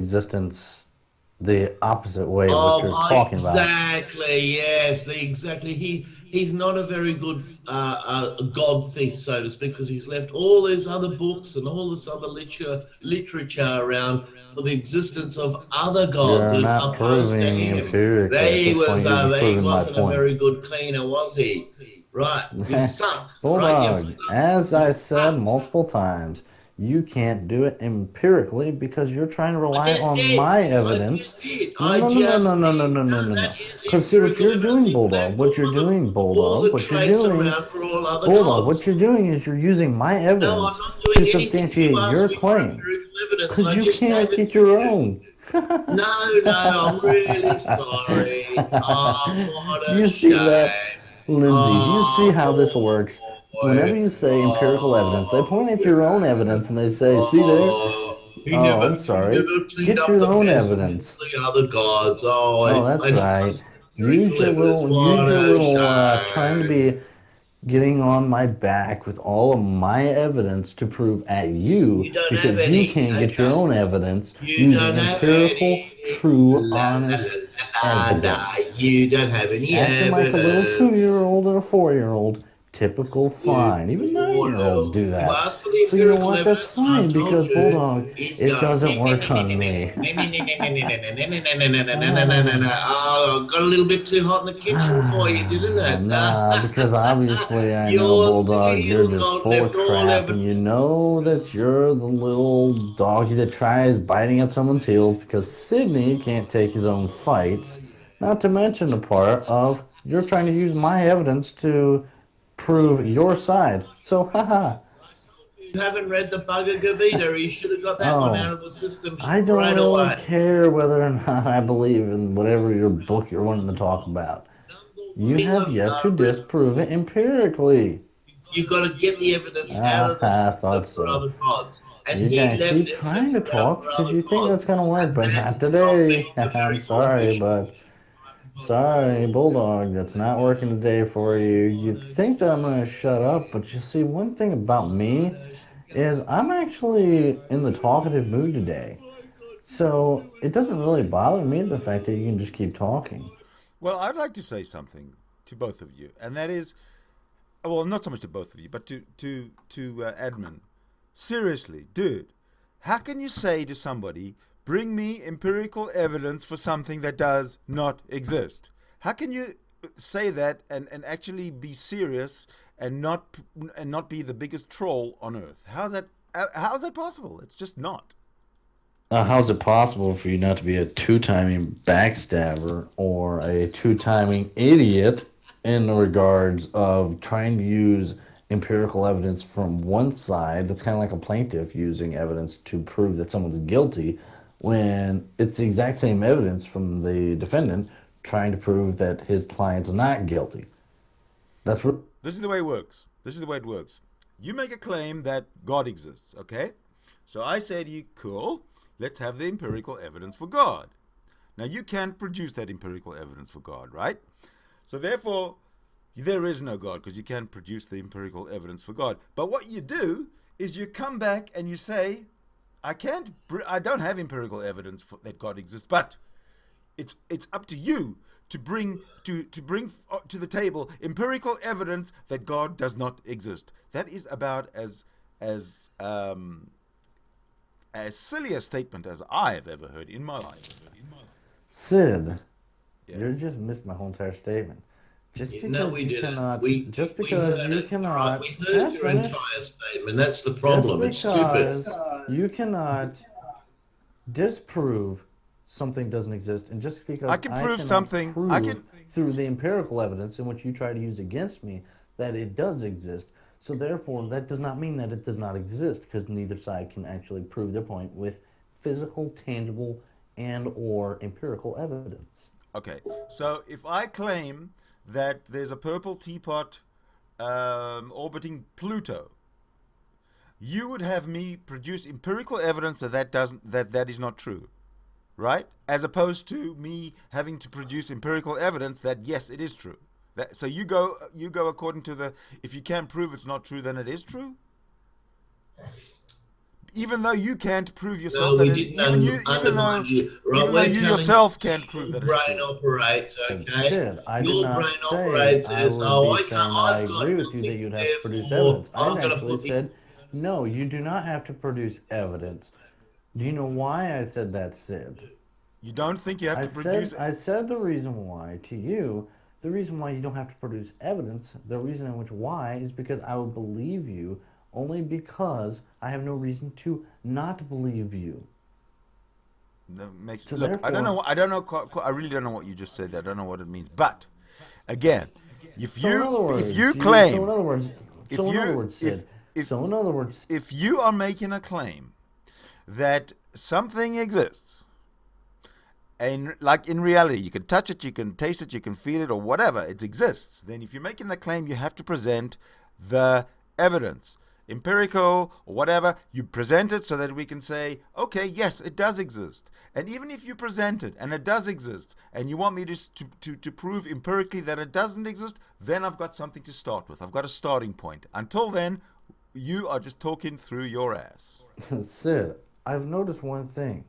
existence the opposite way of what you're Oh, talking about. exactly. Yes, exactly. He's not a very good god thief, so to speak, because he's left all these other books and all this other literature around for the existence of other gods You're not opposed to proving him. empirically at this point. You're just He proving my wasn't a point. very good cleaner, was he? Right. You've sunk. Right. You've Bulldog, as I said sunk. multiple times, you can't do it empirically because you're trying to I rely just on did. my I evidence. just did. No, I no, no, no, no, just no, no, did. no, no, No, no, that no. is Because see what empirical you're evidence. doing, He's Bulldog. left What you're doing, all Bulldog. the What you're traits doing, around for all other Bulldog. What gods. you're doing is you're using my No, I'm evidence not to doing anything. You substantiate your asked me for claim. empirical evidence, and Because I you just gave can't it get to your you. own. No, I'm really sorry. Oh, what a You see that, shame. Lindsay? Do you see Oh, how this works? Whenever boy. you say empirical evidence, they point Oh, at your own yeah. evidence and they say, see there? Oh, Oh, I'm he sorry. never cleaned Get up your the own mess of evidence. all the other gods. Oh, Oh, that's and he right. asked for empirical evidence. Use What your a little, trying to shame. be getting on my back with all of my evidence to prove at you You don't have because you any, can't get your okay? own evidence You using don't have empirical, any. true, La la honest la la la. evidence. You don't have any Acting like a little evidence. 2-year-old and a 4-year-old, typical You fine. Even poor 9-year-olds hell. do You that. asked for the So you know empirical what? That's evidence, and fine I've told because you Bulldog, he's it going. doesn't work on me. Oh, got a little bit too hot in the kitchen for you, didn't it? Nah, because obviously I know, Your Bulldog, silly you're little just goat full of left all crap, and evidence. you know that you're the little doggy that tries biting at someone's heels because Sydney can't take his own fights. Not to mention the part of you're trying to use my evidence to prove your side. So, haha. You haven't read the Bhagavad Gita. You should have got that one out Oh, of the system I don't straight really away. care whether or not I believe in whatever your book you're wanting to talk about. You King have of yet to disprove it empirically. you've got to get the evidence out Ah, of the I system thought for so. other gods. And You're he gonna left keep trying evidence to around talk for because other you think that's gods. gonna work, And but that not is not today. being a I'm very sorry, controversial but sorry, Bulldog, that's not working today for you. You'd think that I'm gonna shut up, but you see, one thing about me is I'm actually in the talkative mood today. So it doesn't really bother me the fact that you can just keep talking. Well, I'd like to say something to both of you, and that is, well, not so much to both of you, but to admin. Seriously, dude, how can you say to somebody, "Bring me empirical evidence for something that does not exist"? How can you say that and actually be serious and not be the biggest troll on earth? How's that possible? It's just not. How's it possible for you not to be a two-timing backstabber or a two-timing idiot in regards of trying to use empirical evidence from one side? That's kind of like a plaintiff using evidence to prove that someone's guilty when it's the exact same evidence from the defendant trying to prove that his client's not guilty. That's what. This is the way it works. This is the way it works. You make a claim that God exists, okay? So I say to you, cool, let's have the empirical evidence for God. Now you can't produce that empirical evidence for God, right? So therefore, there is no God because you can't produce the empirical evidence for God. But what you do is you come back and you say, I don't have empirical evidence that God exists, but it's up to you to bring to the table empirical evidence that God does not exist. That is about as as silly a statement as I have ever heard in my life. Sid, you Yes. just missed my whole entire statement. No, we didn't. Just We because heard you it. All right, cannot, we can heard I your finish? entire statement. That's the Just problem. It's stupid. because you cannot disprove something doesn't exist, and just I because can I prove cannot something. I prove can. through the empirical evidence in which you try to use against me that it does exist, so therefore that does not mean that it does not exist, because neither side can actually prove their point with physical, tangible, and or empirical evidence. Okay. So if I claim that there's a purple teapot orbiting Pluto, you would have me produce empirical evidence that is not true, right? As opposed to me having to produce empirical evidence that yes, it is true. So you go according to the, if you can't prove it's not true, then it is true. even though you can't prove yourself No, that we it, didn't even undermine you. Right, though we're you telling yourself you can't how prove your that it's brain true. operates, okay? Sid, I did Your not brain say operates I as, would oh, be I can't, saying that I I've got agree with you that nothing, you'd have to produce therefore evidence. I I'm going to actually put the... said, no, you do not have to produce evidence. Do you know why I said that, Sid? You don't think you have I to produce said I said the reason why to you, the reason why you don't have to produce evidence, the reason in which why is because I will believe you only because I have no reason to not believe you. that makes So look. therefore, I don't know. I really don't know what you just said. I don't know what it means. But again, so in other if words, you you so in claim other words if so in other you words, Sid, if so in other words, if you are making a claim that something exists, and like in reality, you can touch it, you can taste it, you can feel it, or whatever, it exists. Then, if you're making the claim, you have to present the evidence, empirical or whatever. You present it so that we can say, okay, yes, it does exist. And even if you present it and it does exist, and you want me to prove empirically that it doesn't exist, then I've got something to start with. I've got a starting point. Until then, you are just talking through your ass. Sid, I've noticed one thing,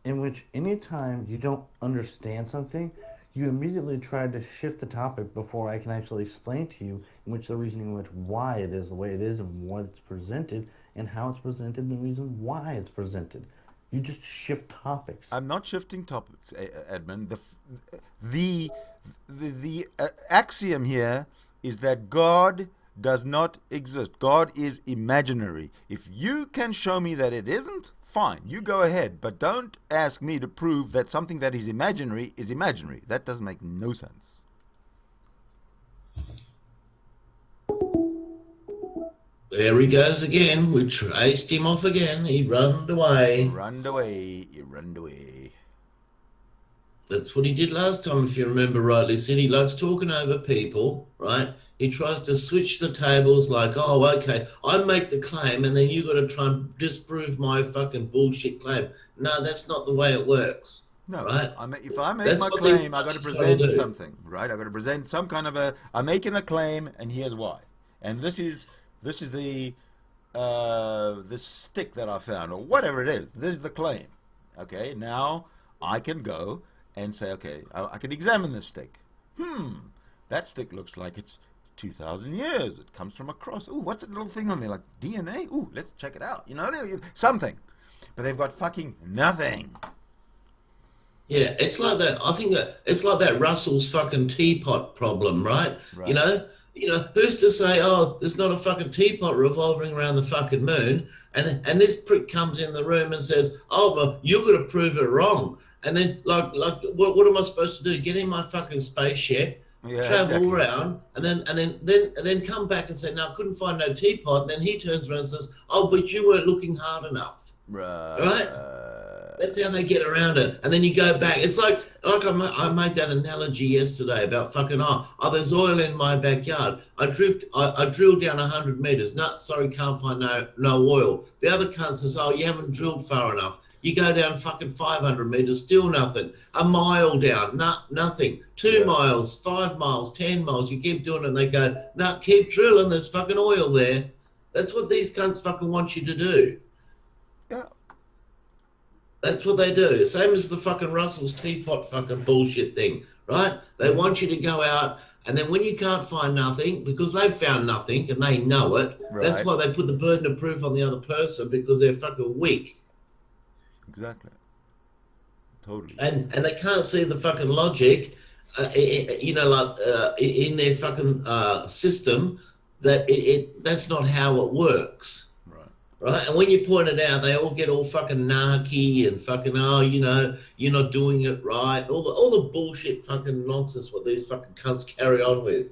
in which anytime you don't understand something, you immediately try to shift the topic before I can actually explain to you in which the reasoning in which why it is the way it is and what it's presented and how it's presented and the reason why it's presented. You just shift topics. I'm not shifting topics, Edmund. The axiom here is that God does not exist. God is imaginary. If you can show me that it isn't, fine, you go ahead. But don't ask me to prove that something that is imaginary is imaginary. That doesn't make no sense. There he goes again. We traced him off again. He runned away. Run away, you run away. That's what he did last time, if you remember rightly. Sid, he likes talking over people, right? He tries to switch the tables like, oh, okay, I make the claim and then you got to try and disprove my fucking bullshit claim. No, that's not the way it works. No, right? If I make That's my what claim, I got to these guys present do. something, right? I got to present some kind of a. I'm making a claim, and here's why. And this is the stick that I found, or whatever it is. This is the claim. Okay, now I can go and say, okay, I can examine this stick. That stick looks like it's 2,000 years. It comes from a cross. Ooh, what's that little thing on there? Like DNA? Ooh, let's check it out. You know, something. But they've got fucking nothing. Yeah, it's like that. I think that it's like that Russell's fucking teapot problem, right? Right. You know, who's to say, oh, there's not a fucking teapot revolving around the fucking moon, and this prick comes in the room and says, oh, well, you're going to prove it wrong, and then what am I supposed to do? Get in my fucking spaceship, travel exactly. around, and then come back and say, no, I couldn't find no teapot. And then he turns around and says, oh, but you weren't looking hard enough. Right? That's how they get around it. And then you go back. It's like I made that analogy yesterday about fucking, there's oil in my backyard. I drilled down 100 meters. No, sorry, can't find no oil. The other cunt says, oh, you haven't drilled far enough. You go down fucking 500 meters, still nothing. A mile down, nothing. 2 miles, 5 miles, 10 miles. You keep doing it and they go, no, keep drilling. There's fucking oil there. That's what these cunts fucking want you to do. Yeah. That's what they do. Same as the fucking Russell's teapot fucking bullshit thing, right? They want you to go out, and then when you can't find nothing, because they've found nothing and they know it, that's why they put the burden of proof on the other person, because they're fucking weak. Exactly. Totally. And they can't see the fucking logic, in their fucking system, that that's not how it works. Right, and when you point it out, they all get all fucking narky and fucking, you're not doing it right. All the bullshit fucking nonsense what these fucking cunts carry on with.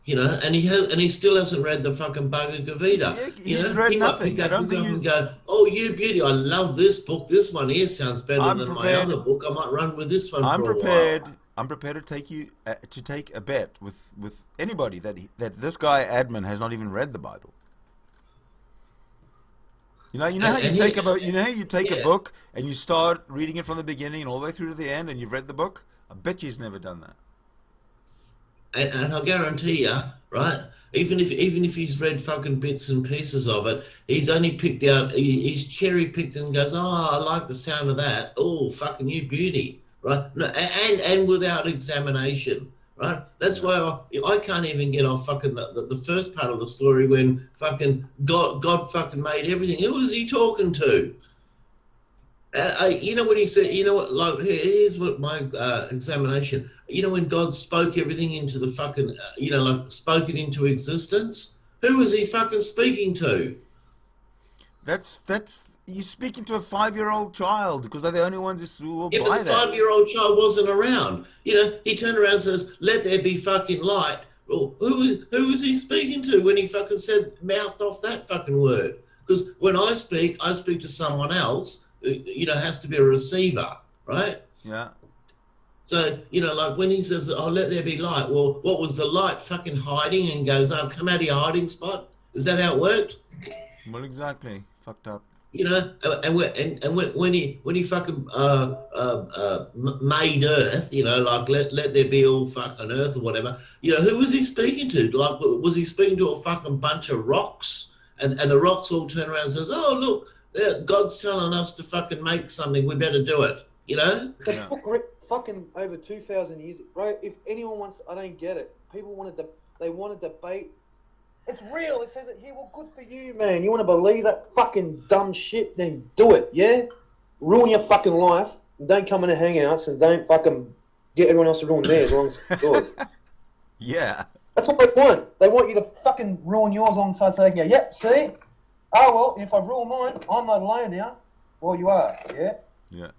And he still hasn't read the fucking Bhagavad Gita. He's read nothing. I don't think he's... go, oh, you beauty, I love this book. This one here sounds better than my other book. I might run with this one for a while. I'm prepared to take a bet with anybody that this guy Admin has not even read the Bible. You know how you take a book and you start reading it from the beginning and all the way through to the end, and you've read the book. I bet you he's never done that. and I guarantee you, right? Even if he's read fucking bits and pieces of it, he's only picked out, he's cherry picked and goes, oh, I like the sound of that. Oh, fucking you beauty, right? No, and without examination, right? That's why I can't even get off fucking the first part of the story when fucking God fucking made everything. Who was he talking to? You know what he said? You know what? Like, here's what my examination. You know when God spoke everything into the fucking, like spoke it into existence. Who was he fucking speaking to? That's you're speaking to a 5-year-old child because they're the only ones who will If buy the that. 5-year-old child wasn't around, he turned around and says, "Let there be fucking light." Well, who was he speaking to when he fucking said mouthed off that fucking word? Because when I speak to someone else. Has to be a receiver, right? Yeah. So, like when he says, "Oh, let there be light," well, what was the light fucking hiding and goes, "Oh, come out of your hiding spot"? Is that how it worked? Well, exactly. Fucked up. And when he fucking made Earth, like let there be all fucking Earth or whatever. Who was he speaking to? Like, was he speaking to a fucking bunch of rocks? And the rocks all turn around and says, "Oh, look. God's telling us to fucking make something. We better do it." Yeah. Fucking over 2,000 years, bro. If anyone wants, I don't get it. People they want to debate. It's real. It says it here. Well, good for you, man. You want to believe that fucking dumb shit? Then do it. Yeah. Ruin your fucking life. And don't come in the hangouts and don't fucking get everyone else to ruin theirs as long as it's yours. Yeah. That's what they want. They want you to fucking ruin yours alongside so they can go, yep, see? Oh, well, if I rule mine, I'm not alone now. Well, you are, yeah? Yeah.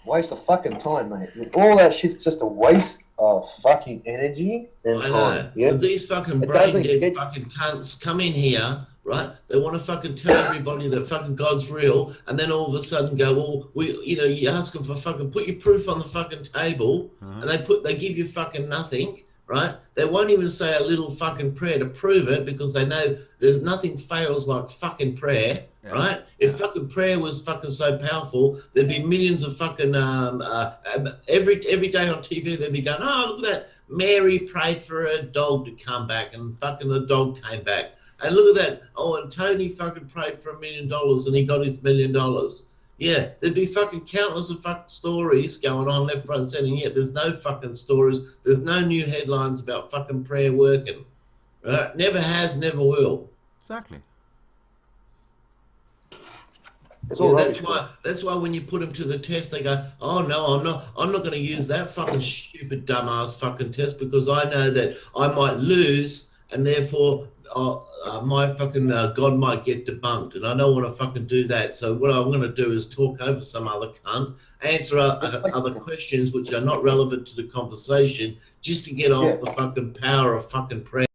Waste of fucking time, mate. All that shit's just a waste of fucking energy and time. I know. Yeah? But these fucking brain dead fucking cunts come in here, right? They want to fucking tell everybody that fucking God's real, and then all of a sudden go, well, you ask them for fucking, put your proof on the fucking table, and they give you fucking nothing. Right? They won't even say a little fucking prayer to prove it because they know there's nothing fails like fucking prayer, right? If fucking prayer was fucking so powerful, there'd be millions of fucking every day on TV they'd be going, "Oh, look at that! Mary prayed for her dog to come back, and fucking the dog came back." And look at that! Oh, and Tony fucking prayed for $1 million, and he got his $1 million. Yeah, there'd be fucking countless of fucking stories going on left, right, and centre. Yet there's no fucking stories. There's no new headlines about fucking prayer working. Right? Never has, never will. Exactly. That's why when you put them to the test, they go, "Oh no, I'm not going to use that fucking stupid dumbass fucking test because I know that I might lose and therefore my fucking God might get debunked, and I don't want to fucking do that. So what I'm going to do is talk over some other cunt, answer other questions which are not relevant to the conversation, just to get off the fucking power of fucking prayer."